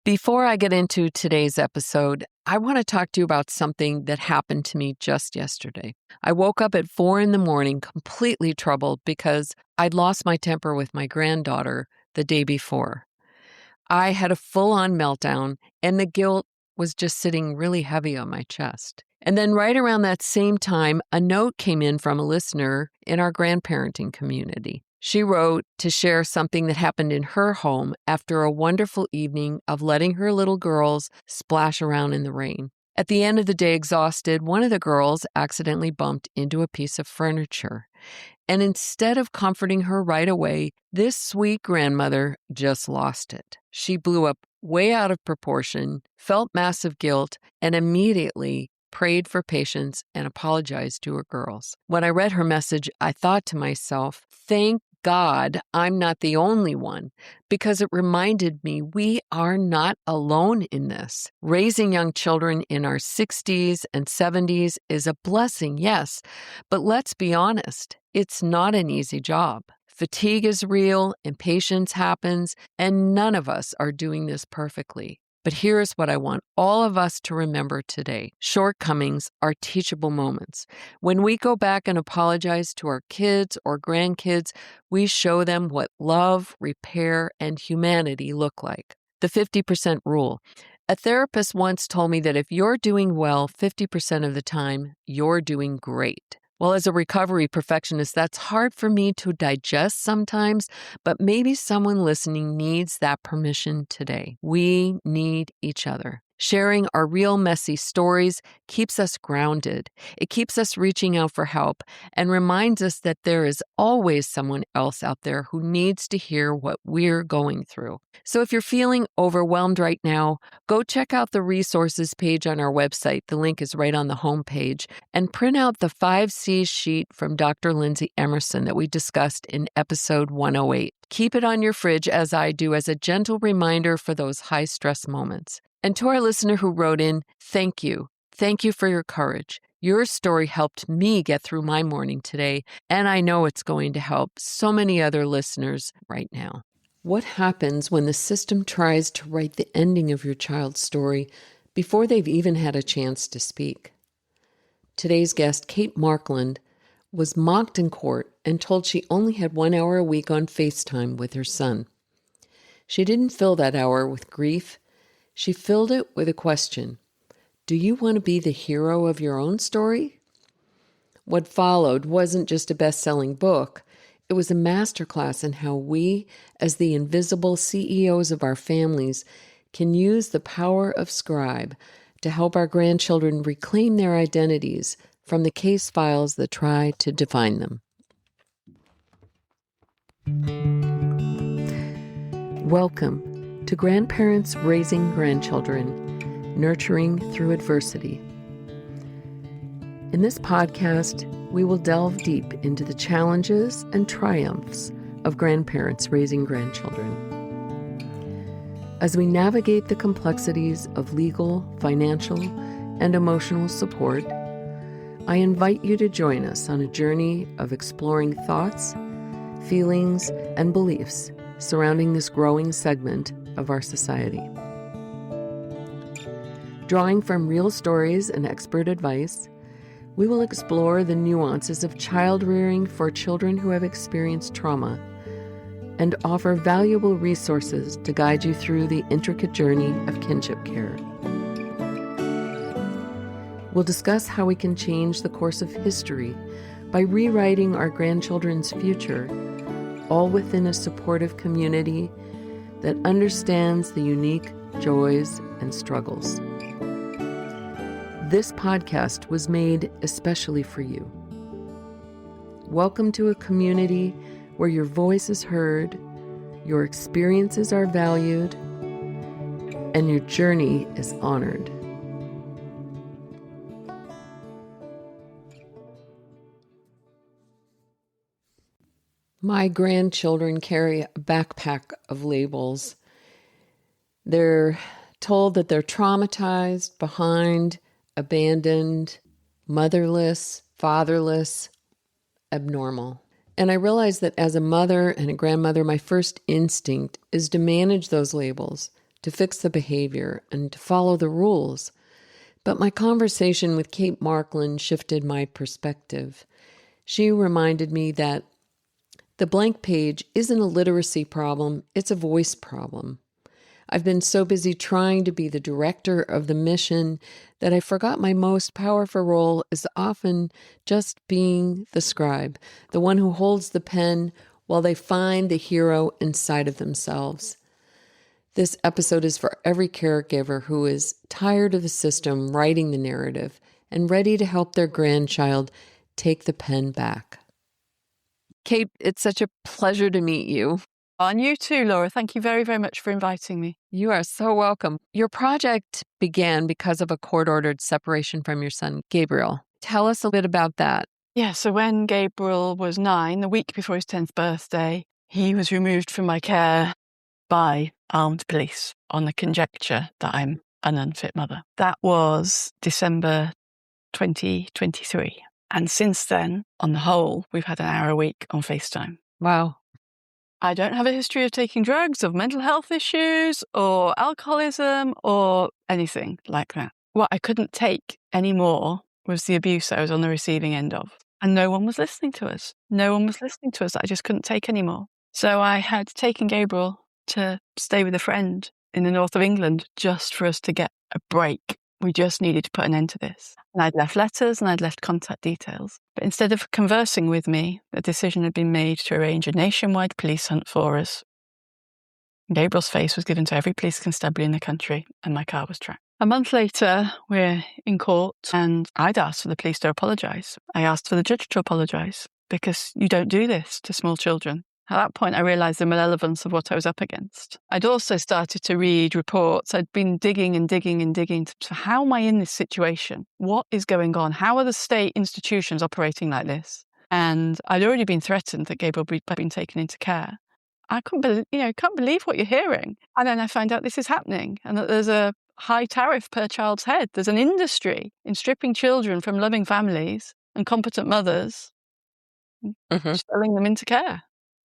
Before I get into today's episode, I want to talk to you about something that happened to me just yesterday. I woke up at 4 a.m, completely troubled because I'd lost my temper with my granddaughter the day before. I had a full-on meltdown, and the guilt was just sitting really heavy on my chest. And then right around that same time, a note came in from a listener in our grandparenting community. She wrote to share something that happened in her home after a wonderful evening of letting her little girls splash around in the rain. At the end of the day, exhausted, one of the girls accidentally bumped into a piece of furniture. And instead of comforting her right away, this sweet grandmother just lost it. She blew up way out of proportion, felt massive guilt, and immediately prayed for patience and apologized to her girls. When I read her message, I thought to myself, thank God I'm not the only one, because it reminded me we are not alone in this. Raising young children in our 60s and 70s is a blessing, yes, but let's be honest, it's not an easy job. Fatigue is real, impatience happens, and none of us are doing this perfectly. But here's what I want all of us to remember today. Shortcomings are teachable moments. When we go back and apologize to our kids or grandkids, we show them what love, repair, and humanity look like. The 50% rule. A therapist once told me that if you're doing well 50% of the time, you're doing great. Well, as a recovery perfectionist, that's hard for me to digest sometimes, but maybe someone listening needs that permission today. We need each other. Sharing our real messy stories keeps us grounded. It keeps us reaching out for help and reminds us that there is always someone else out there who needs to hear what we're going through. So if you're feeling overwhelmed right now, go check out the resources page on our website. The link is right on the homepage. And print out the 5 C's sheet from Dr. Lindsay Emerson that we discussed in episode 108. Keep it on your fridge, as I do, as a gentle reminder for those high-stress moments. And to our listener who wrote in, thank you. Thank you for your courage. Your story helped me get through my morning today, and I know it's going to help so many other listeners right now. What happens when the system tries to write the ending of your child's story before they've even had a chance to speak? Today's guest, Kate Markland, was mocked in court and told she only had 1 hour a week on FaceTime with her son. She didn't fill that hour with grief. She filled it with a question. Do you want to be the hero of your own story? What followed wasn't just a best-selling book. It was a masterclass in how we, as the invisible CEOs of our families, can use the power of Scribe to help our grandchildren reclaim their identities from the case files that try to define them. Welcome to Grandparents Raising Grandchildren, Nurturing Through Adversity. In this podcast, we will delve deep into the challenges and triumphs of grandparents raising grandchildren. As we navigate the complexities of legal, financial, and emotional support, I invite you to join us on a journey of exploring thoughts, feelings, and beliefs surrounding this growing segment of our society. Drawing from real stories and expert advice, we will explore the nuances of child rearing for children who have experienced trauma and offer valuable resources to guide you through the intricate journey of kinship care. We'll discuss how we can change the course of history by rewriting our grandchildren's future, all within a supportive community that understands the unique joys and struggles. This podcast was made especially for you. Welcome to a community where your voice is heard, your experiences are valued, and your journey is honored. My grandchildren carry a backpack of labels. They're told that they're traumatized, behind, abandoned, motherless, fatherless, abnormal. And I realize that as a mother and a grandmother, my first instinct is to manage those labels, to fix the behavior, and to follow the rules. But my conversation with Kate Markland shifted my perspective. She reminded me that the blank page isn't a literacy problem, it's a voice problem. I've been so busy trying to be the director of the mission that I forgot my most powerful role is often just being the scribe, the one who holds the pen while they find the hero inside of themselves. This episode is for every caregiver who is tired of the system writing the narrative and ready to help their grandchild take the pen back. Kate, it's such a pleasure to meet you. And you too, Laura. Thank you very, very much for inviting me. You are so welcome. Your project began because of a court-ordered separation from your son, Gabriel. Tell us a bit about that. Yeah, so when Gabriel was 9, the week before his 10th birthday, he was removed from my care by armed police on the conjecture that I'm an unfit mother. That was December 2023. And since then, on the whole, we've had an hour a week on FaceTime. Wow. I don't have a history of taking drugs, of mental health issues, or alcoholism, or anything like that. What I couldn't take anymore was the abuse I was on the receiving end of. And no one was listening to us. No one was listening to us that I just couldn't take anymore. So I had taken Gabriel to stay with a friend in the north of England just for us to get a break. We just needed to put an end to this. And I'd left letters and I'd left contact details. But instead of conversing with me, a decision had been made to arrange a nationwide police hunt for us. Gabriel's face was given to every police constabulary in the country and my car was tracked. A month later, we're in court and I'd asked for the police to apologise. I asked for the judge to apologise because you don't do this to small children. At that point, I realised the malevolence of what I was up against. I'd also started to read reports. I'd been digging to how am I in this situation? What is going on? How are the state institutions operating like this? And I'd already been threatened that Gabriel had been taken into care. I can't believe what you're hearing. And then I find out this is happening and that there's a high tariff per child's head. There's an industry in stripping children from loving families and competent mothers, selling them into care.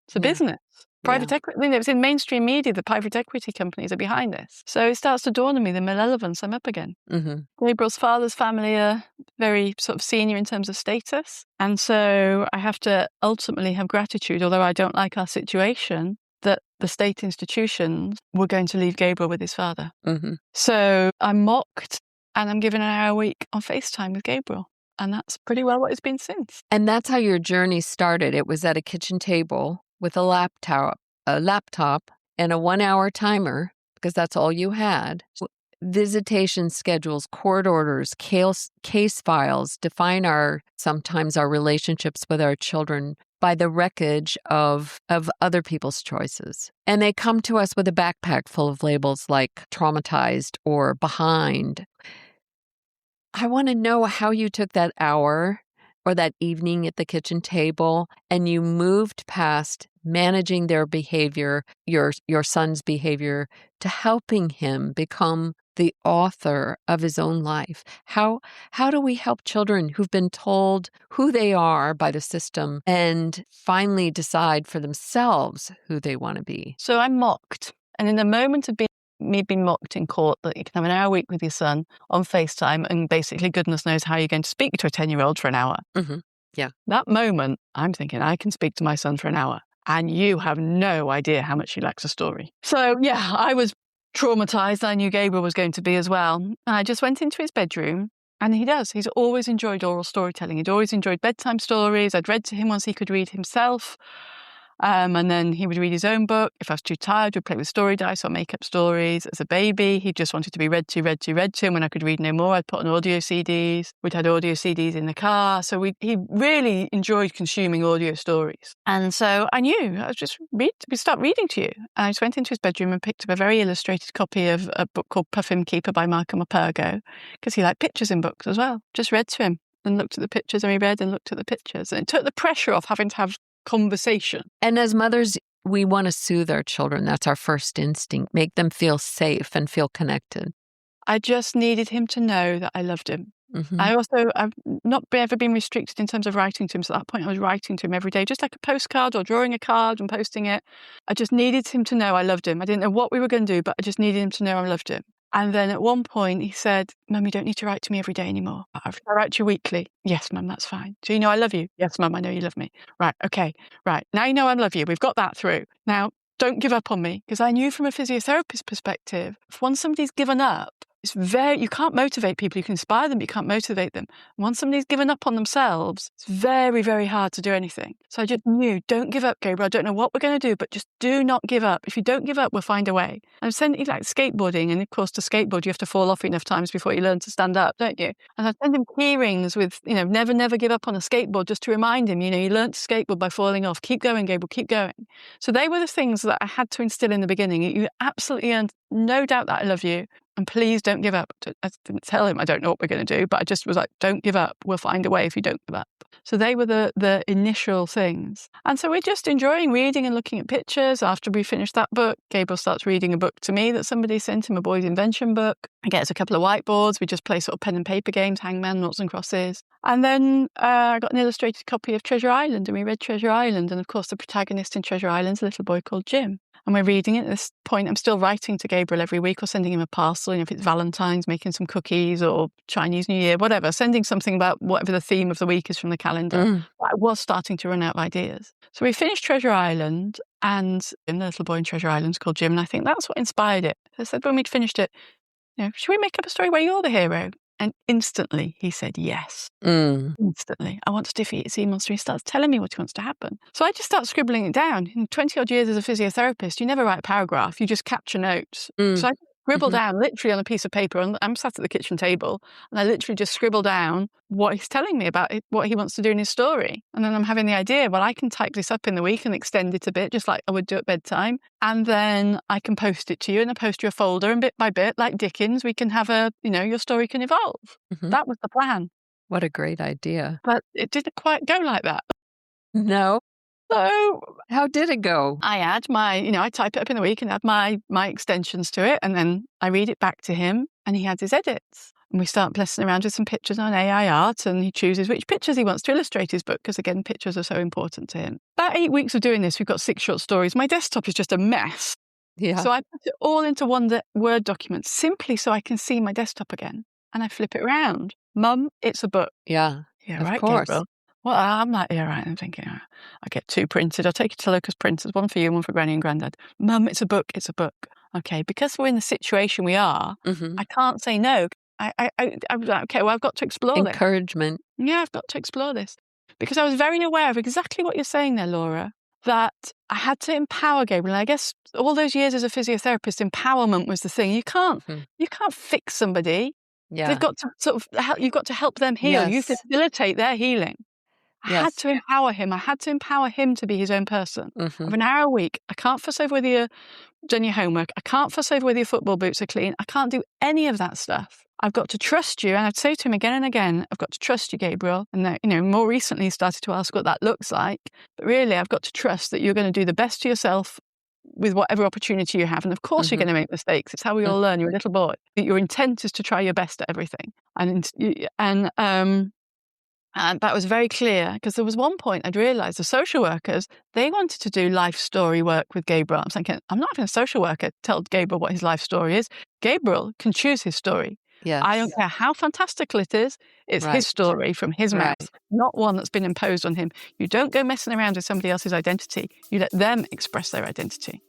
It's a business. Private equity, it's in mainstream media, the private equity companies are behind this. So it starts to dawn on me the malevolence I'm up against. Gabriel's father's family are very sort of senior in terms of status. And so I have to ultimately have gratitude, although I don't like our situation, that the state institutions were going to leave Gabriel with his father. So I'm mocked and I'm given an hour a week on FaceTime with Gabriel. And that's pretty well what it's been since. And that's how your journey started. It was at a kitchen table with a laptop and a 1-hour timer, because that's all you had. Visitation schedules, court orders, case files define sometimes our relationships with our children by the wreckage of other people's choices. And they come to us with a backpack full of labels like traumatized or behind. I want to know how you took that hour or that evening at the kitchen table and you moved past managing their behavior, your son's behavior, to helping him become the author of his own life. How do we help children who've been told who they are by the system and finally decide for themselves who they want to be? So I'm mocked. And in the moment of me being mocked in court that you can have an hour a week with your son on FaceTime and basically goodness knows how you're going to speak to a 10-year-old for an hour. Yeah. That moment, I'm thinking I can speak to my son for an hour and you have no idea how much he lacks a story. So yeah, I was traumatized. I knew Gabriel was going to be as well. And I just went into his bedroom and he's always enjoyed oral storytelling. He'd always enjoyed bedtime stories. I'd read to him once he could read himself. And then he would read his own book. If I was too tired, we'd play with story dice or make up stories. As a baby, he just wanted to be read to. And when I could read no more, I'd put on audio CDs. We'd had audio CDs in the car. So he really enjoyed consuming audio stories. And so I knew, I was just we start reading to you. And I just went into his bedroom and picked up a very illustrated copy of a book called Puffin Keeper by Malcolm Opurgo, because he liked pictures in books as well. Just read to him and looked at the pictures and he read and looked at the pictures. And it took the pressure off having to have conversation. And as mothers, we want to soothe our children. That's our first instinct. Make them feel safe and feel connected. I just needed him to know that I loved him. Mhm. I've not ever been restricted in terms of writing to him. So at that point, I was writing to him every day, just like a postcard or drawing a card and posting it. I just needed him to know I loved him. I didn't know what we were going to do, but I just needed him to know I loved him. And then at one point he said, Mum, you don't need to write to me every day anymore. I write to you weekly. Yes, Mum, that's fine. Do you know I love you? Yes, Mum, I know you love me. Right, okay, right. Now you know I love you. We've got that through. Now, don't give up on me, because I knew from a physiotherapist perspective, once somebody's given up, you can't motivate people. You can inspire them, but you can't motivate them. Once somebody's given up on themselves, it's very, very hard to do anything. So I just knew, don't give up, Gabriel. I don't know what we're going to do, but just do not give up. If you don't give up, we'll find a way. I'm sending like skateboarding, and of course, to skateboard, you have to fall off enough times before you learn to stand up, don't you? And I send him key rings with, never, never give up on a skateboard, just to remind him, you learn to skateboard by falling off. Keep going, Gabriel, keep going. So they were the things that I had to instill in the beginning. You absolutely earned no doubt that I love you. And please don't give up. I didn't tell him I don't know what we're going to do, but I just was like, don't give up. We'll find a way if you don't give up. So they were the initial things. And so we're just enjoying reading and looking at pictures. After we finished that book, Gabriel starts reading a book to me that somebody sent him, a boy's invention book. He gets a couple of whiteboards. We just play sort of pen and paper games, hangman, noughts and crosses. And then I got an illustrated copy of Treasure Island, and we read Treasure Island. And of course, the protagonist in Treasure Island is a little boy called Jim. And we're reading it. At this point, I'm still writing to Gabriel every week or sending him a parcel, if it's Valentine's, making some cookies, or Chinese New Year, whatever, sending something about whatever the theme of the week is from the calendar. But I was starting to run out of ideas. So we finished Treasure Island, and the little boy in Treasure Island is called Jim, and I think that's what inspired it. I said, when we'd finished it, should we make up a story where you're the hero? And instantly he said yes. Instantly. I want to defeat a sea monster. He starts telling me what he wants to happen. So I just start scribbling it down. In 20 odd years as a physiotherapist, you never write a paragraph. You just capture notes. So I scribble down literally on a piece of paper. And I'm sat at the kitchen table, and I literally just scribble down what he's telling me about what he wants to do in his story. And then I'm having the idea, well, I can type this up in the week and extend it a bit, just like I would do at bedtime. And then I can post it to you, and I post you a folder, and bit by bit, like Dickens, we can have your story can evolve. That was the plan. What a great idea. But it didn't quite go like that. No. So how did it go? I add I type it up in the week and add my extensions to it, and then I read it back to him, and he adds his edits. And we start messing around with some pictures on AI art, and he chooses which pictures he wants to illustrate his book, because, again, pictures are so important to him. About 8 weeks of doing this, we've got 6 short stories. My desktop is just a mess. Yeah. So I put it all into one Word document, simply so I can see my desktop again. And I flip it around. Mum, it's a book. Yeah, Yeah, of right, course. Gabriel. Well, I'm like, yeah, right. I'm thinking, I get 2 printed. I'll take it to Locust Printers, one for you and one for Granny and Grandad. Mum, it's a book. It's a book. Okay, because we're in the situation we are, I can't say no. I was like, okay, well, I've got to explore this. Encouragement. Yeah, I've got to explore this. Because I was very aware of exactly what you're saying there, Laura, that I had to empower Gabriel. And I guess all those years as a physiotherapist, empowerment was the thing. You can't fix somebody. Yeah. They've got to you've got to help them heal. Yes. You facilitate their healing. I had to empower him. I had to empower him to be his own person. Of an hour a week, I can't fuss over whether you've done your homework. I can't fuss over whether your football boots are clean. I can't do any of that stuff. I've got to trust you. And I'd say to him again and again, I've got to trust you, Gabriel. And that, more recently he started to ask what that looks like. But really, I've got to trust that you're going to do the best to yourself with whatever opportunity you have. And of course you're going to make mistakes. It's how we all learn. You're a little boy. Your intent is to try your best at everything. And that was very clear, because there was one point I'd realised the social workers, they wanted to do life story work with Gabriel. I'm thinking, I'm not having a social worker tell Gabriel what his life story is. Gabriel can choose his story. Yes. I don't care how fantastical it is. It's his story from his mouth, not one that's been imposed on him. You don't go messing around with somebody else's identity. You let them express their identity.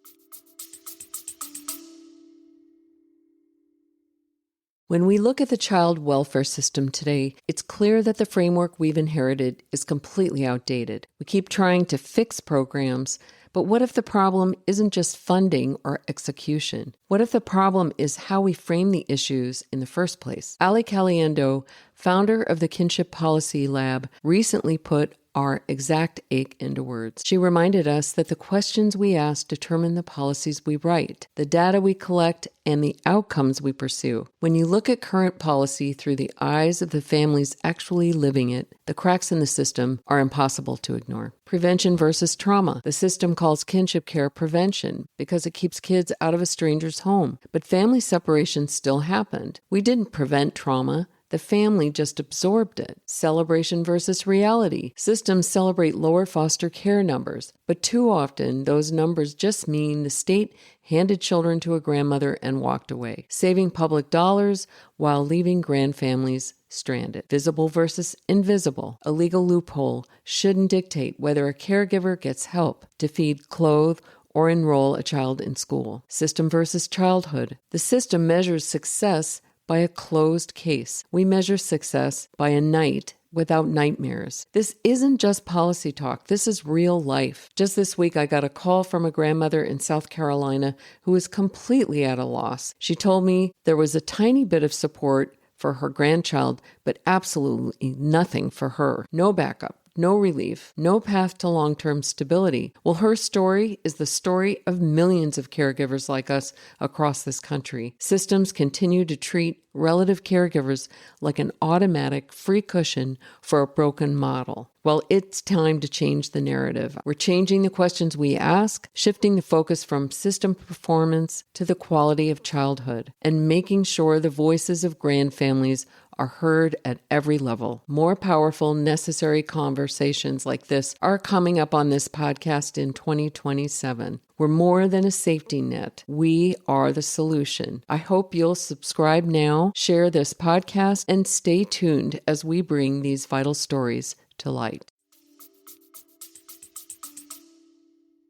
When we look at the child welfare system today, it's clear that the framework we've inherited is completely outdated. We keep trying to fix programs, but what if the problem isn't just funding or execution? What if the problem is how we frame the issues in the first place? Ali Caliendo, founder of the Kinship Policy Lab, recently put our exact ache into words. She reminded us that the questions we ask determine the policies we write, the data we collect, and the outcomes we pursue. When you look at current policy through the eyes of the families actually living it, the cracks in the system are impossible to ignore. Prevention versus trauma. The system calls kinship care prevention because it keeps kids out of a stranger's home. But family separation still happened. We didn't prevent trauma. The family just absorbed it. Celebration versus reality. Systems celebrate lower foster care numbers, but too often those numbers just mean the state handed children to a grandmother and walked away, saving public dollars while leaving grandfamilies stranded. Visible versus invisible. A legal loophole shouldn't dictate whether a caregiver gets help to feed, clothe, or enroll a child in school. System versus childhood. The system measures success by a closed case. We measure success by a night without nightmares. This isn't just policy talk. This is real life. Just this week, I got a call from a grandmother in South Carolina who was completely at a loss. She told me there was a tiny bit of support for her grandchild, but absolutely nothing for her. No backup. No relief, no path to long-term stability. Well, her story is the story of millions of caregivers like us across this country. Systems continue to treat relative caregivers like an automatic free cushion for a broken model. Well, it's time to change the narrative. We're changing the questions we ask, shifting the focus from system performance to the quality of childhood, and making sure the voices of grandfamilies are heard at every level. More powerful, necessary conversations like this are coming up on this podcast in 2027. We're more than a safety net. We are the solution. I hope you'll subscribe now, share this podcast, and stay tuned as we bring these vital stories to light.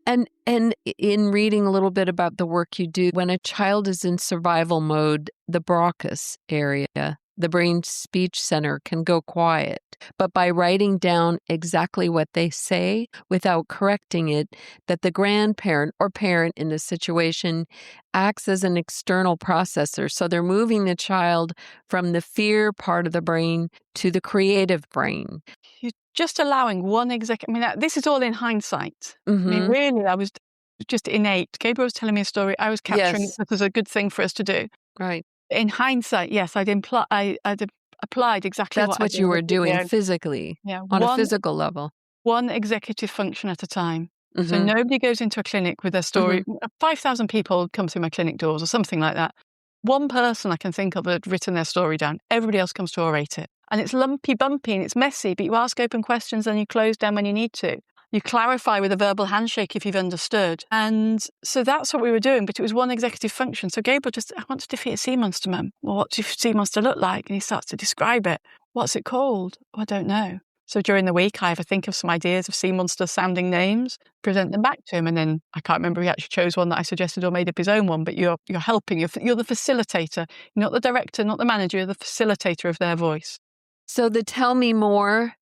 And in reading a little bit about the work you do, when a child is in survival mode, the Broca's area, the brain speech center, can go quiet. But by writing down exactly what they say without correcting it, that the grandparent or parent in the situation acts as an external processor. So they're moving the child from the fear part of the brain to the creative brain. You're just allowing one this is all in hindsight. Mm-hmm. I mean, really, I was just innate. Gabriel was telling me a story. I was capturing Yes. it because it was a good thing for us to do. Right. In hindsight, yes, I'd applied exactly That's what I you were did. doing physically, Yeah, on a physical level. one executive function at a time. Mm-hmm. So nobody goes into a clinic with their story. 5,000 people come through my clinic doors or something like that. One person I can think of had written their story down. Everybody else comes to orate it. And it's lumpy, bumpy, and it's messy, but you ask open questions and you close down when you need to. You clarify with a verbal handshake if you've understood. And so that's what we were doing, but it was one executive function. So Gabriel I want to defeat a sea monster, Mum. Well, what does a sea monster look like? And he starts to describe it. What's it called? Oh, I don't know. So during the week, I either think of some ideas of sea monster sounding names, present them back to him, and then I can't remember if he actually chose one that I suggested or made up his own one, but you're helping, you're the facilitator. You're not the director, not the manager, you're the facilitator of their voice. So the tell me more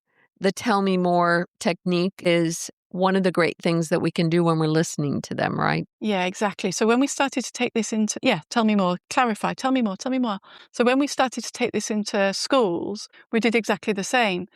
technique is one of the great things that we can do when we're listening to them, right? Yeah, exactly. So when we started to take this into, tell me more, clarify, tell me more. So when we started to take this into schools, we did exactly the same.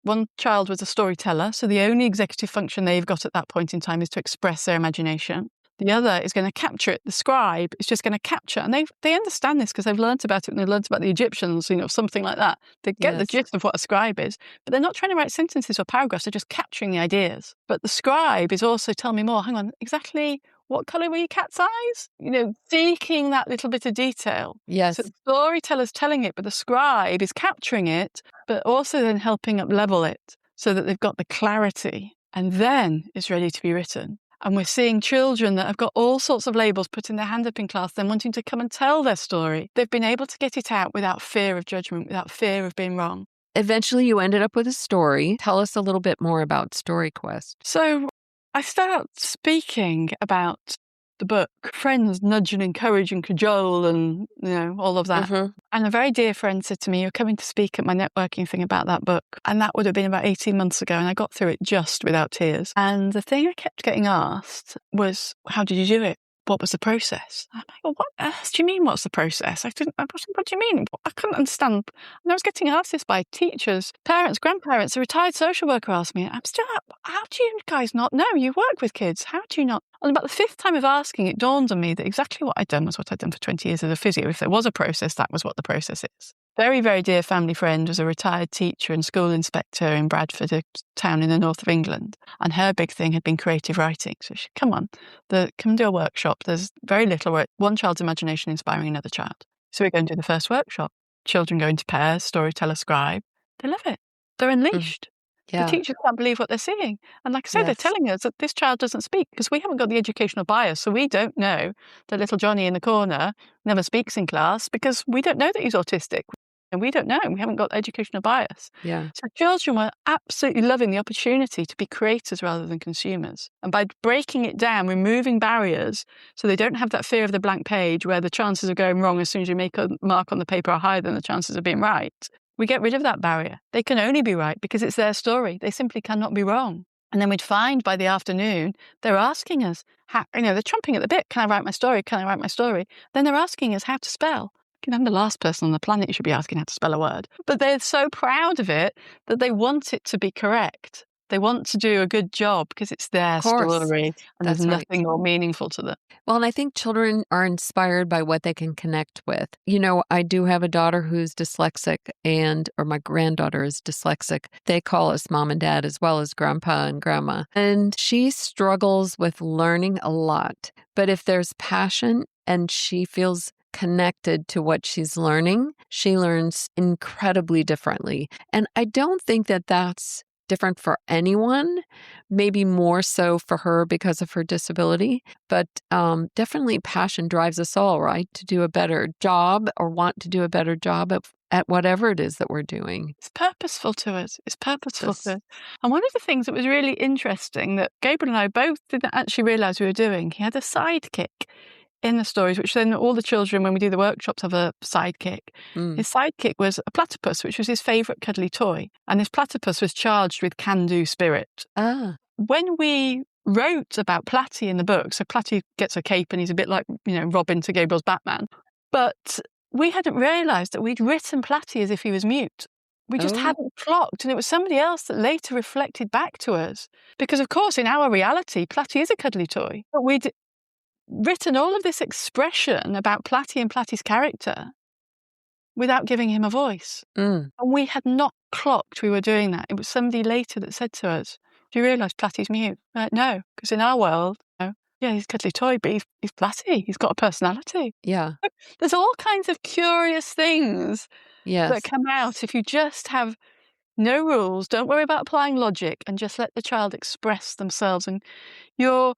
One child was a storyteller, so the only executive function they've got at that point in time is to express their imagination. The other is going to capture it. The scribe is just going to capture. And they understand this because they've learned about it and they've learned about the Egyptians, something like that. They get the gist of what a scribe is, but they're not trying to write sentences or paragraphs. They're just capturing the ideas. But the scribe is also, tell me more. Hang on, exactly what colour were your cat's eyes? Seeking that little bit of detail. Yes. So the storyteller's telling it, but the scribe is capturing it, but also then helping up level it so that they've got the clarity. And then it's ready to be written. And we're seeing children that have got all sorts of labels putting their hand up in class, then wanting to come and tell their story. They've been able to get it out without fear of judgment, without fear of being wrong. Eventually, you ended up with a story. Tell us a little bit more about StoryQuest. So I start speaking about the book, friends nudge and encourage and cajole and, all of that. Mm-hmm. And a very dear friend said to me, you're coming to speak at my networking thing about that book. And that would have been about 18 months ago. And I got through it just without tears. And the thing I kept getting asked was, how did you do it? What was the process? I'm like, well, what else do you mean, what's the process? What do you mean? I couldn't understand. And I was getting asked this by teachers, parents, grandparents. A retired social worker asked me, how do you guys not know? You work with kids. How do you not? And about the fifth time of asking, it dawned on me that exactly what I'd done was what I'd done for 20 years as a physio. If there was a process, that was what the process is. Very, very dear family friend was a retired teacher and school inspector in Bradford, a town in the north of England. And her big thing had been creative writing. So she come do a workshop. There's very little work. One child's imagination inspiring another child. So we're going to do the first workshop. children go into pairs, storyteller, scribe. They love it. They're unleashed. The Yeah. teachers can't believe what they're seeing. And like I say, they're Yes. telling us that this child doesn't speak because we haven't got the educational bias. So we don't know that little Johnny in the corner never speaks in class because we don't know that he's autistic. And we don't know. We haven't got educational bias. Yeah. So children were absolutely loving the opportunity to be creators rather than consumers. And by breaking it down, removing barriers so they don't have that fear of the blank page where the chances of going wrong as soon as you make a mark on the paper are higher than the chances of being right, we get rid of that barrier. They can only be right because it's their story. They simply cannot be wrong. And then we'd find by the afternoon, they're asking us, they're chomping at the bit. Can I write my story? Can I write my story? Then they're asking us how to spell. I'm the last person on the planet who should be asking how to spell a word. But they're so proud of it that they want it to be correct. They want to do a good job because it's their story and there's nothing more meaningful to them. Well, and I think children are inspired by what they can connect with. I do have a daughter who's dyslexic or my granddaughter is dyslexic. They call us mom and dad as well as grandpa and grandma. And she struggles with learning a lot. But if there's passion and she feels connected to what she's learning, she learns incredibly differently. And I don't think that that's different for anyone, maybe more so for her because of her disability, but definitely passion drives us all, right? To do a better job or want to do a better job at whatever it is that we're doing. It's purposeful to us. It's purposeful to us. And one of the things that was really interesting that Gabriel and I both didn't actually realize we were doing, he had a sidekick in the stories, which then all the children, when we do the workshops, have a sidekick. His sidekick was a platypus, which was his favourite cuddly toy. And this platypus was charged with can-do spirit. When we wrote about Platty in the book, so Platty gets a cape and he's a bit like, Robin to Gabriel's Batman. But we hadn't realised that we'd written Platty as if he was mute. We just hadn't clocked. And it was somebody else that later reflected back to us. Because, of course, in our reality, Platty is a cuddly toy. But we'd written all of this expression about Platty and Platty's character without giving him a voice. And we had not clocked we were doing that. It was somebody later that said to us, do you realise Platty's mute? We're like, no, because in our world, he's a cuddly toy, but he's Platty. He's got a personality. Yeah. There's all kinds of curious things that come out if you just have no rules, don't worry about applying logic, and just let the child express themselves. And you're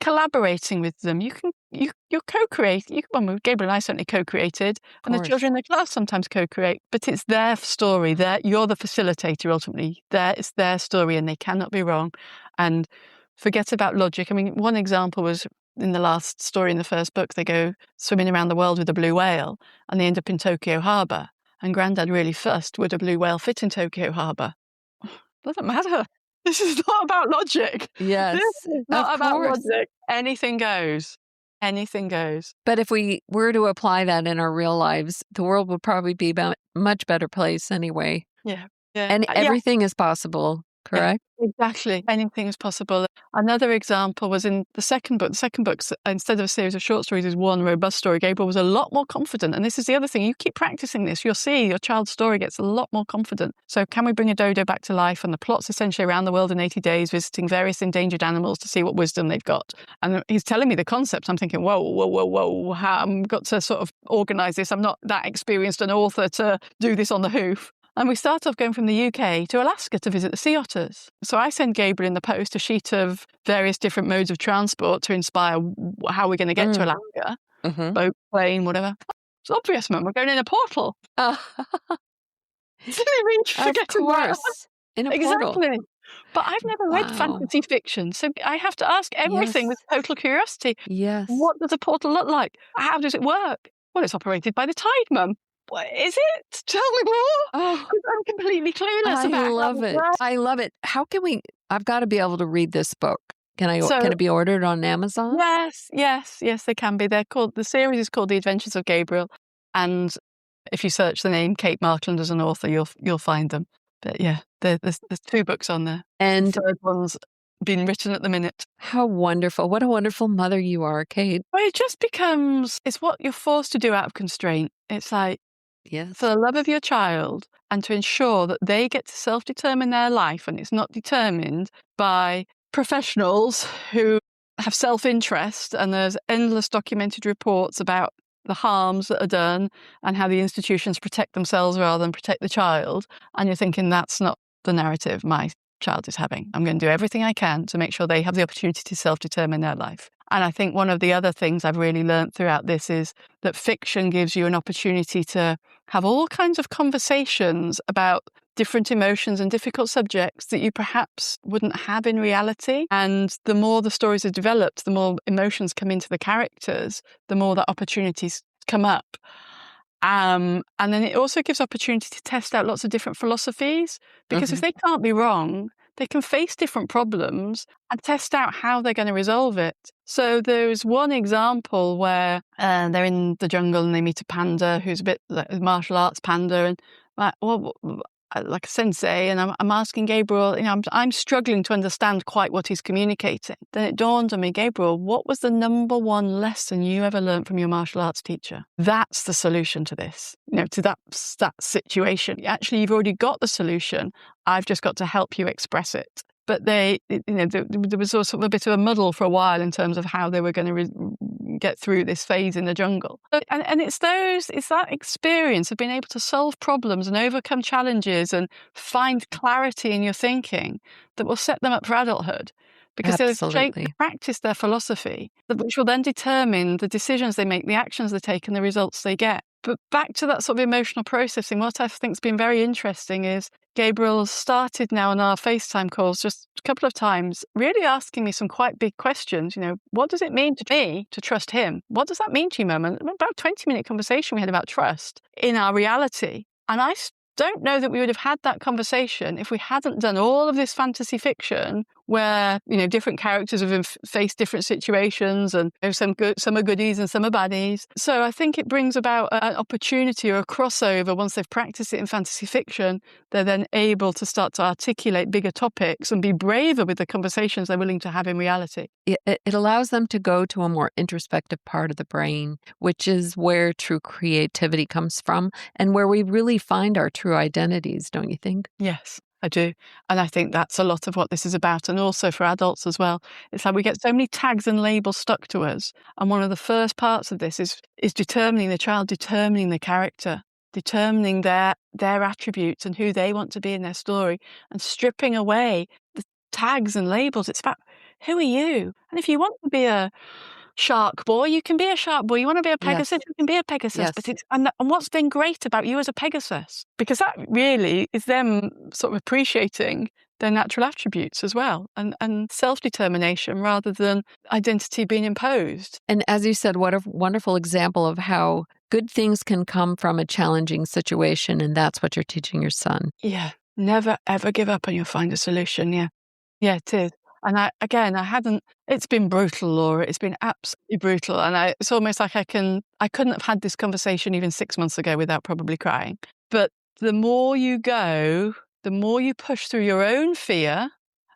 collaborating with them. You're co-creating. Gabriel and I certainly co-created, and the children in the class sometimes co-create. But it's their story. You're the facilitator ultimately. It's their story, and they cannot be wrong. And forget about logic. I mean, one example was in the last story in the first book. They go swimming around the world with a blue whale, and they end up in Tokyo Harbour. And Grandad really fussed. Would a blue whale fit in Tokyo Harbour? Doesn't matter. This is not about logic. Yes, this is not about logic. Anything goes. Anything goes. But if we were to apply that in our real lives, the world would probably be a much better place anyway. Yeah. And everything is possible, correct? Yeah, exactly. Anything is possible. Another example was in the second book. The second book, instead of a series of short stories, is one robust story. Gabriel was a lot more confident. And this is the other thing. You keep practicing this, you'll see your child's story gets a lot more confident. So can we bring a dodo back to life? And the plot's essentially around the world in 80 days, visiting various endangered animals to see what wisdom they've got. And he's telling me the concept. I'm thinking, whoa. I've got to sort of organise this. I'm not that experienced an author to do this on the hoof. And we start off going from the UK to Alaska to visit the sea otters. So I send Gabriel in the post a sheet of various different modes of transport to inspire how we're going to get to Alaska. Boat, plane, whatever. It's obvious, Mum. We're going in a portal. Silly me forgetting that. In a portal. Exactly. But I've never read fantasy fiction, so I have to ask everything with total curiosity. Yes. What does a portal look like? How does it work? Well, it's operated by the tide, Mum. What is it? Tell me more. Because I'm completely clueless about it. I love it. How can we? I've got to be able to read this book. Can it be ordered on Amazon? Yes, they can be. The series is called The Adventures of Gabriel, and if you search the name Kate Markland as an author, you'll find them. But yeah, there's 2 books on there. And the third one's being written at the minute. How wonderful. What a wonderful mother you are, Kate. Well, it just becomes, it's what you're forced to do out of constraint. It's like, for the love of your child and to ensure that they get to self-determine their life and it's not determined by professionals who have self-interest, and there's endless documented reports about the harms that are done and how the institutions protect themselves rather than protect the child. And you're thinking, that's not the narrative my child is having. I'm going to do everything I can to make sure they have the opportunity to self-determine their life. And I think one of the other things I've really learned throughout this is that fiction gives you an opportunity to have all kinds of conversations about different emotions and difficult subjects that you perhaps wouldn't have in reality. And the more the stories are developed, the more emotions come into the characters, the more the opportunities come up. And then it also gives opportunity to test out lots of different philosophies, because if they can't be wrong, they can face different problems and test out how they're going to resolve it. So there's one example where they're in the jungle and they meet a panda who's a bit like a martial arts panda, and like a sensei, and I'm asking Gabriel, I'm struggling to understand quite what he's communicating. Then it dawned on me, Gabriel, what was the number one lesson you ever learned from your martial arts teacher? That's the solution to this, to that situation. Actually, you've already got the solution. I've just got to help you express it. But there was sort of a bit of a muddle for a while in terms of how they were going to get through this phase in the jungle. And it's that experience of being able to solve problems and overcome challenges and find clarity in your thinking that will set them up for adulthood. Because they'll practice their philosophy, which will then determine the decisions they make, the actions they take, and the results they get. But back to that sort of emotional processing, what I think's been very interesting is Gabriel started now on our FaceTime calls just a couple of times, really asking me some quite big questions. What does it mean to me to trust him? What does that mean to you, Mum? And about a 20-minute conversation we had about trust in our reality. And I don't know that we would have had that conversation if we hadn't done all of this fantasy fiction where, different characters have faced different situations, and some are goodies and some are baddies. So I think it brings about an opportunity or a crossover. Once they've practiced it in fantasy fiction, they're then able to start to articulate bigger topics and be braver with the conversations they're willing to have in reality. It allows them to go to a more introspective part of the brain, which is where true creativity comes from and where we really find our true identities, don't you think? Yes, I do. And I think that's a lot of what this is about. And also for adults as well. It's like we get so many tags and labels stuck to us. And one of the first parts of this is determining the child, determining the character, determining their attributes and who they want to be in their story, and stripping away the tags and labels. It's about, who are you? And if you want to be a shark boy, you can be a shark boy. You want to be a Pegasus, Yes. you can be a Pegasus. Yes. But and what's then great about you as a Pegasus? Because that really is them sort of appreciating their natural attributes as well, and self-determination rather than identity being imposed. And as you said, what a wonderful example of how good things can come from a challenging situation, and that's what you're teaching your son. Yeah, never ever give up and you'll find a solution. Yeah, it is. And it's been brutal, Laura. It's been absolutely brutal. And it's almost like I couldn't have had this conversation even 6 months ago without probably crying. But the more you go, the more you push through your own fear,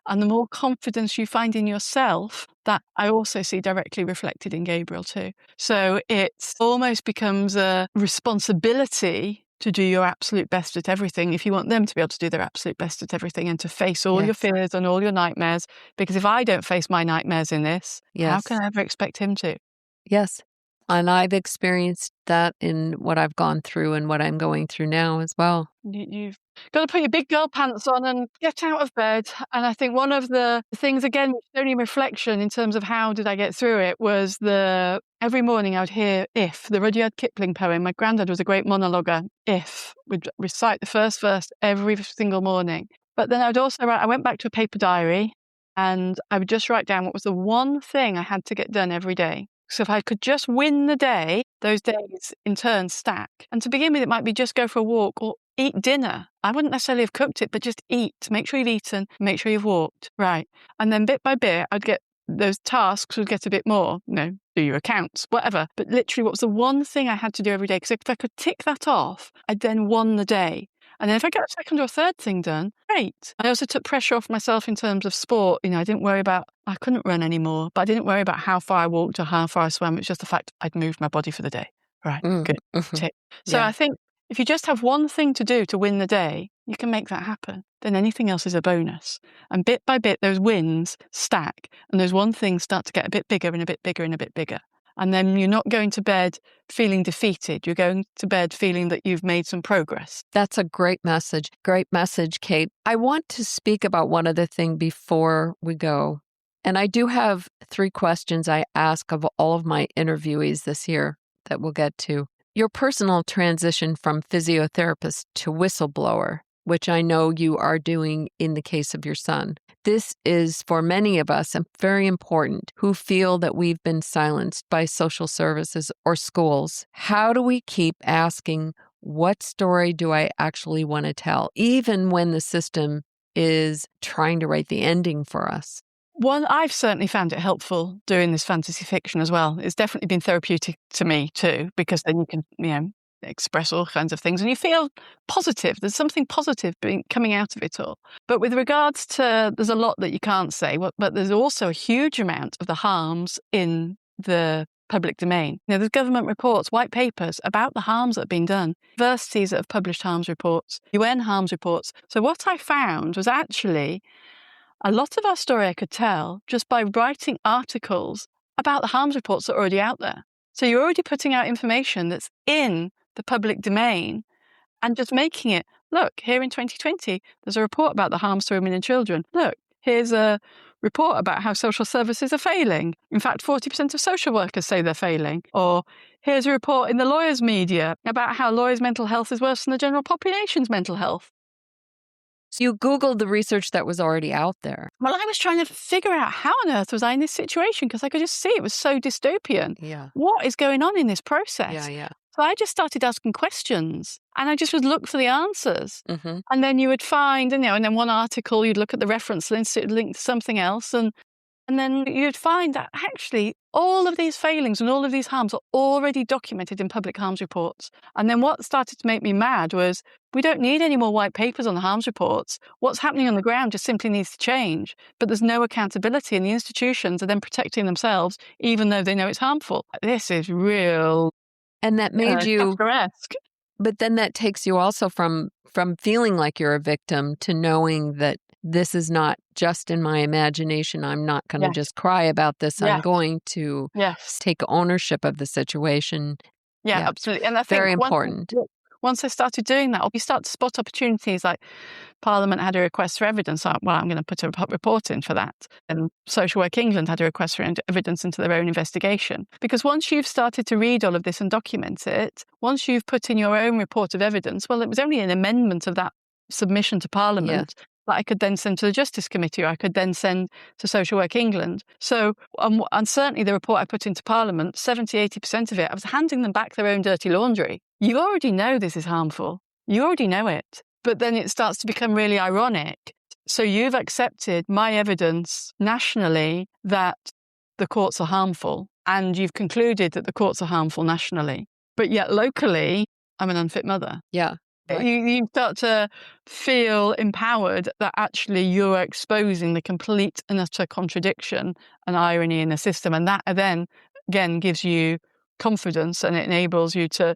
and the more confidence you find in yourself, that I also see directly reflected in Gabriel too. So it almost becomes a responsibility to do your absolute best at everything if you want them to be able to do their absolute best at everything, and to face all your fears and all your nightmares. Because if I don't face my nightmares in this, how can I ever expect him to? Yes. And I've experienced that in what I've gone through and what I'm going through now as well. You've got to put your big girl pants on and get out of bed. And I think one of the things, again, which is only reflection in terms of how did I get through it, was every morning I would hear If, the Rudyard Kipling poem. My granddad was a great monologuer. If would recite the first verse every single morning. But then I would also I went back to a paper diary, and I would just write down what was the one thing I had to get done every day. So if I could just win the day, those days in turn stack. And to begin with, it might be just go for a walk or eat dinner. I wouldn't necessarily have cooked it, but just eat. Make sure you've eaten, make sure you've walked. Right. And then bit by bit, those tasks would get a bit more, do your accounts, whatever. But literally, what was the one thing I had to do every day? Because if I could tick that off, I'd then won the day. And then if I get a second or third thing done, great. I also took pressure off myself in terms of sport. I didn't worry about, I couldn't run anymore, but I didn't worry about how far I walked or how far I swam. It's just the fact I'd moved my body for the day. Right, good, tick. So I think if you just have one thing to do to win the day, you can make that happen. Then anything else is a bonus. And bit by bit, those wins stack, and those one things start to get a bit bigger and a bit bigger and a bit bigger. And then you're not going to bed feeling defeated. You're going to bed feeling that you've made some progress. That's a great message. Great message, Kate. I want to speak about one other thing before we go. And I do have 3 questions I ask of all of my interviewees this year that we'll get to. Your personal transition from physiotherapist to whistleblower, which I know you are doing in the case of your son. This is, for many of us, very important who feel that we've been silenced by social services or schools. How do we keep asking, what story do I actually want to tell, even when the system is trying to write the ending for us? Well, I've certainly found it helpful doing this fantasy fiction as well. It's definitely been therapeutic to me too, because then you can, express all kinds of things and you feel positive. There's something positive coming out of it all. But with regards to, there's a lot that you can't say, but there's also a huge amount of the harms in the public domain. There's government reports, white papers about the harms that have been done, universities that have published harms reports, UN harms reports. So what I found was actually a lot of our story I could tell just by writing articles about the harms reports that are already out there. So you're already putting out information that's in the public domain and just making it, look, here in 2020, there's a report about the harms to women and children. Look, here's a report about how social services are failing. In fact, 40% of social workers say they're failing. Or here's a report in the lawyers' media about how lawyers' mental health is worse than the general population's mental health. So you Googled the research that was already out there. Well, I was trying to figure out how on earth was I in this situation because I could just see it was so dystopian. Yeah. What is going on in this process? Yeah. So I just started asking questions and I just would look for the answers. Mm-hmm. And then you would find, and then one article, you'd look at the reference list, it would link to something else. And then you'd find that actually all of these failings and all of these harms are already documented in public harms reports. And then what started to make me mad was we don't need any more white papers on the harms reports. What's happening on the ground just simply needs to change. But there's no accountability and the institutions are then protecting themselves even though they know it's harmful. This is real. And that made you, Kafkaesque. but then that takes you also from feeling like you're a victim to knowing that this is not just in my imagination. I'm not going to just cry about this. I'm going to take ownership of the situation. Yeah, absolutely. And I think very important. Once I started doing that, you start to spot opportunities like Parliament had a request for evidence. I'm going to put a report in for that. And Social Work England had a request for evidence into their own investigation. Because once you've started to read all of this and document it, once you've put in your own report of evidence, well, it was only an amendment of that submission to Parliament that I could then send to the Justice Committee or I could then send to Social Work England. So, and certainly the report I put into Parliament, 70-80% of it, I was handing them back their own dirty laundry. You already know this is harmful. You already know it. But then it starts to become really ironic. So you've accepted my evidence nationally that the courts are harmful, and you've concluded that the courts are harmful nationally. But yet locally, I'm an unfit mother. Yeah. Right. You start to feel empowered that actually you're exposing the complete and utter contradiction and irony in the system. And that then, again, gives you confidence and it enables you to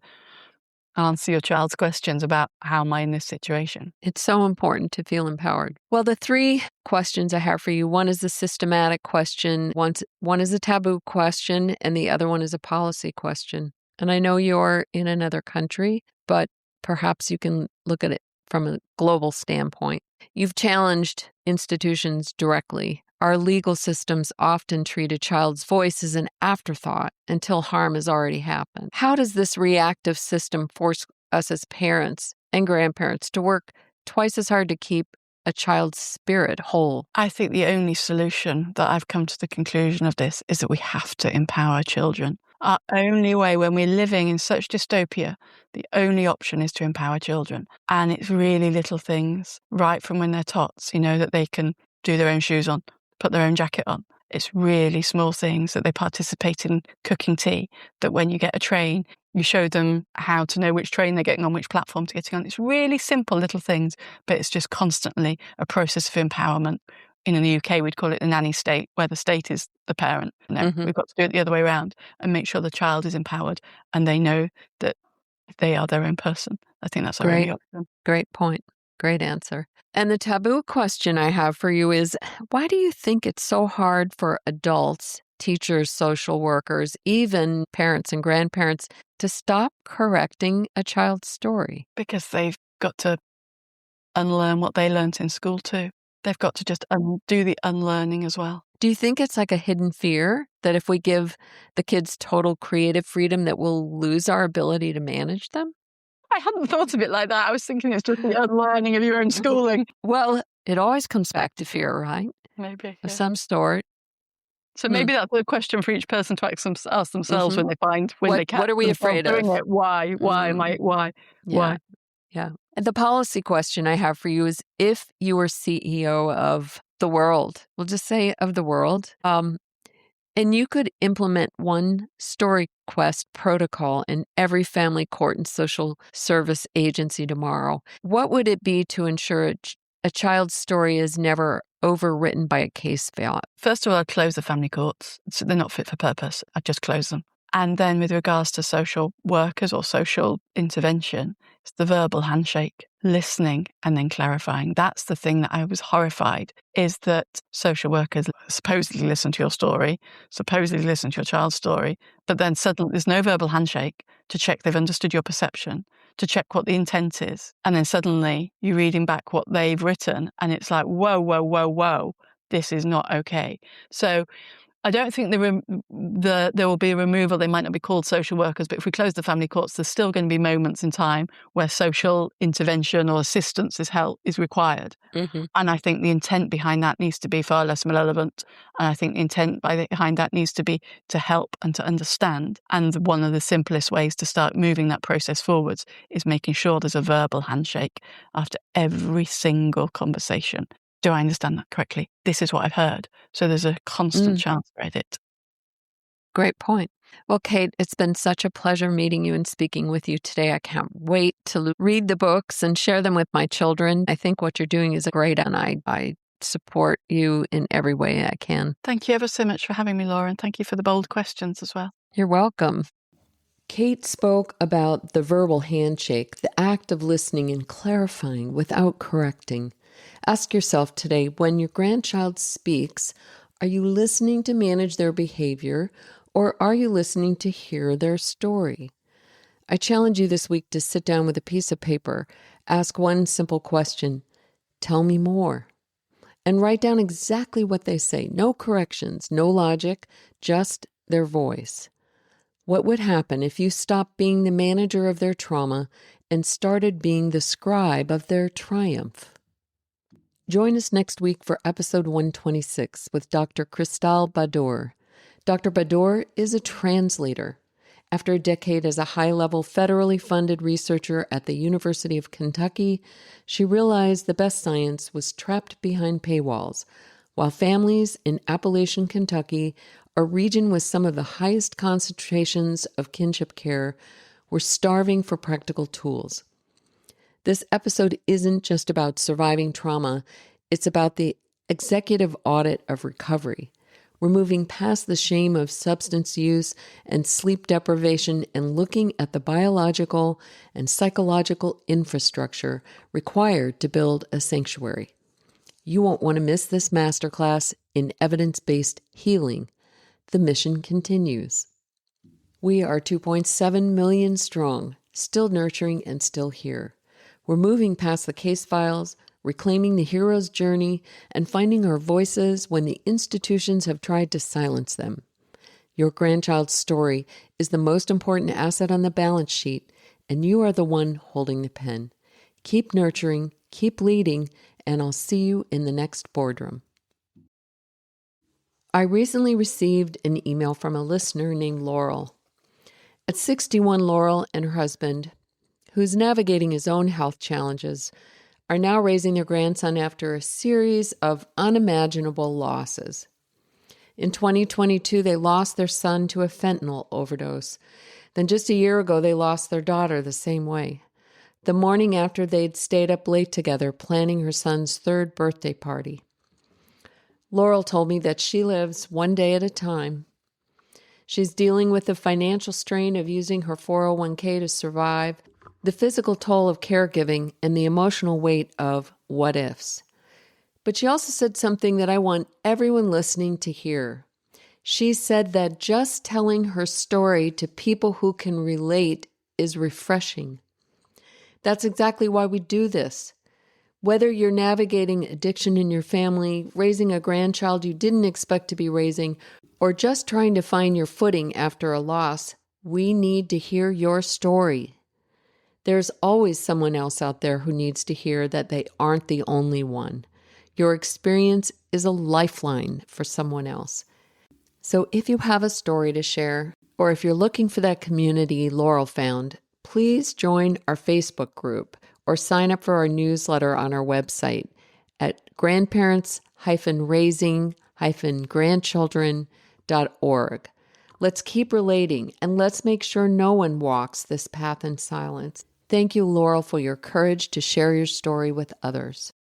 answer your child's questions about how am I in this situation. It's so important to feel empowered. Well, the 3 questions I have for you, one is a systematic question, one is a taboo question, and the other one is a policy question. And I know you're in another country, but perhaps you can look at it from a global standpoint. You've challenged institutions directly. Our legal systems often treat a child's voice as an afterthought until harm has already happened. How does this reactive system force us as parents and grandparents to work twice as hard to keep a child's spirit whole? I think the only solution that I've come to the conclusion of this is that we have to empower children. Our only way, when we're living in such dystopia, the only option is to empower children. And it's really little things, right from when they're tots, that they can do their own shoes on, put their own jacket on. It's really small things that they participate in cooking tea, that when you get a train, you show them how to know which train they're getting on, which platform they're getting on. It's really simple little things, but it's just constantly a process of empowerment. In the UK, we'd call it the nanny state, where the state is the parent. No, we've got to do it the other way around and make sure the child is empowered and they know that they are their own person. I think that's a really option. Great point. Great answer. And the taboo question I have for you is, why do you think it's so hard for adults teachers, social workers, even parents and grandparents to stop correcting a child's story? Because they've got to unlearn what they learnt in school too. They've got to just do the unlearning as well. Do you think it's like a hidden fear that if we give the kids total creative freedom that we'll lose our ability to manage them? I hadn't thought of it like that. I was thinking it's just the unlearning of your own schooling. Well, it always comes back to fear, right? Maybe. Of Yeah. some sort. So maybe that's a question for each person to ask themselves when they catch What are we themselves afraid doing of? it. Why? Why? Yeah. And the policy question I have for you is, if you were CEO of the world, we'll just say of the world, and you could implement one story quest protocol in every family court and social service agency tomorrow, what would it be to ensure a child's story is never overwritten by a case file? First of all, I'd close the family courts. So they're not fit for purpose. I'd just close them. And then with regards to social workers or social intervention, it's the verbal handshake, listening and then clarifying. That's the thing that I was horrified, is that social workers supposedly listen to your story, supposedly listen to your child's story, but then suddenly there's no verbal handshake to check they've understood your perception, to check what the intent is. And then suddenly you're reading back what they've written and it's like, whoa, this is not okay. So I don't think there will be a removal. They might not be called social workers, but if we close the family courts, there's still going to be moments in time where social intervention or assistance is required. Mm-hmm. And I think the intent behind that needs to be far less malevolent. And I think the intent behind that needs to be to help and to understand. And one of the simplest ways to start moving that process forwards is making sure there's a verbal handshake after every single conversation. Do I understand that correctly? This is what I've heard. So there's a constant chance for edit. Great point. Well, Kate, it's been such a pleasure meeting you and speaking with you today. I can't wait to read the books and share them with my children. I think what you're doing is great, and I support you in every way I can. Thank you ever so much for having me, Laura, and thank you for the bold questions as well. You're welcome. Kate spoke about the verbal handshake, the act of listening and clarifying without correcting. Ask yourself today, when your grandchild speaks, are you listening to manage their behavior, or are you listening to hear their story? I challenge you this week to sit down with a piece of paper, ask one simple question, tell me more, and write down exactly what they say. No corrections, no logic, just their voice. What would happen if you stopped being the manager of their trauma and started being the scribe of their triumph? Join us next week for episode 126 with Dr. Cristal Badour. Dr. Badour is a translator. After a decade as a high-level federally funded researcher at the University of Kentucky, she realized the best science was trapped behind paywalls, while families in Appalachian Kentucky, a region with some of the highest concentrations of kinship care, were starving for practical tools. This episode isn't just about surviving trauma, it's about the executive audit of recovery. We're moving past the shame of substance use and sleep deprivation and looking at the biological and psychological infrastructure required to build a sanctuary. You won't want to miss this masterclass in evidence-based healing. The mission continues. We are 2.7 million strong, still nurturing and still here. We're moving past the case files, reclaiming the hero's journey, and finding our voices when the institutions have tried to silence them. Your grandchild's story is the most important asset on the balance sheet, and you are the one holding the pen. Keep nurturing, keep leading, and I'll see you in the next boardroom. I recently received an email from a listener named Laurel. At 61, Laurel and her husband, who's navigating his own health challenges, are now raising their grandson after a series of unimaginable losses. In 2022, they lost their son to a fentanyl overdose. Then just a year ago, they lost their daughter the same way. The morning after, they'd stayed up late together planning her son's 3rd birthday party. Laurel told me that she lives one day at a time. She's dealing with the financial strain of using her 401k to survive, the physical toll of caregiving, and the emotional weight of what ifs. But she also said something that I want everyone listening to hear. She said that just telling her story to people who can relate is refreshing. That's exactly why we do this. Whether you're navigating addiction in your family, raising a grandchild you didn't expect to be raising, or just trying to find your footing after a loss, we need to hear your story. There's always someone else out there who needs to hear that they aren't the only one. Your experience is a lifeline for someone else. So if you have a story to share, or if you're looking for that community Laurel found, please join our Facebook group or sign up for our newsletter on our website at grandparents-raising-grandchildren.org. Let's keep relating, and let's make sure no one walks this path in silence. Thank you, Laurel, for your courage to share your story with others.